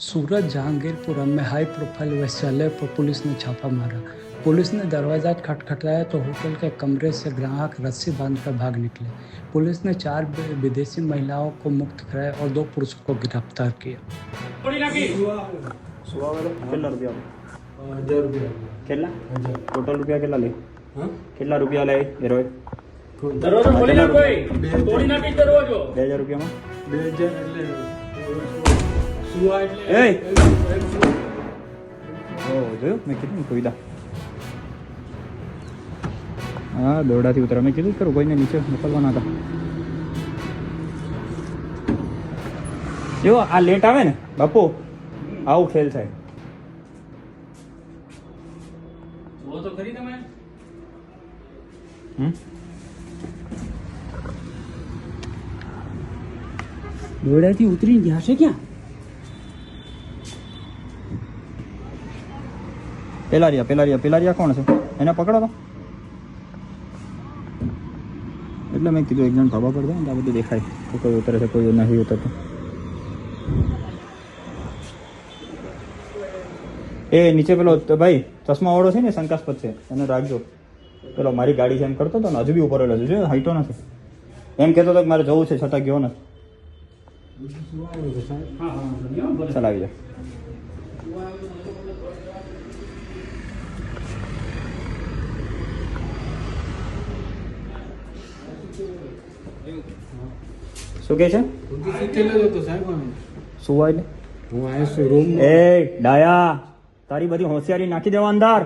सूरत जहांगीरपुरम में high profile वैश्यालय पर police ने छापा मारा। पुलिस ने दरवाजा खटखटाया तो होटल के कमरे से ग्राहक रस्सी बांधकर भाग निकले। पुलिस ने 4 विदेशी महिलाओं को मुक्त कराया और 2 पुरुषों को गिरफ्तार किया। टोटल रुपया કેટલા લે કેટલા રૂપિયા લે હેરોય દરવાજો ખોલી ના કોઈ તોડી નાખી દરવાજો 2000 રૂપિયામાં 2000 એટલે સુવા એટલે એ ઓ જો મેં કીધું કોઈદા હા દોરડાથી ઉતરા મેં કીધું કરું કોઈને નીચે મોકલવાના હતા જો આ લેટ આવે ને બાપુ આવું ખેલ થાય वो तो खरी था मैं દોરડાથી ઉતરી ગયા છે ક્યાં? પેલારિયા કોણ છે એને પકડો તો એટલે મેં કીધું એક જણ ધાબા પર જાય ને આ બધું દેખાય તો કોઈ ઉતરે છે કોઈ નહીં ઉતરતું એ નીચે પેલો ભાઈ ચશ્મા વાળો છે ને શંકાસ્પદ છે એને રાખજો પેલો મારી ગાડી છે એમ કરતો હતો ને હજુ બી ઉપર રહેલો છે હાઈટો નથી એમ કહેતો હતો કે મારે જવું છે છતાં ગયો નથી ચાલ આવી જાય શું કે છે સુવાય ને હું આયો છું રૂમ એ ડાયા તારી બધી હોશિયારી નાખી દેવા અંદર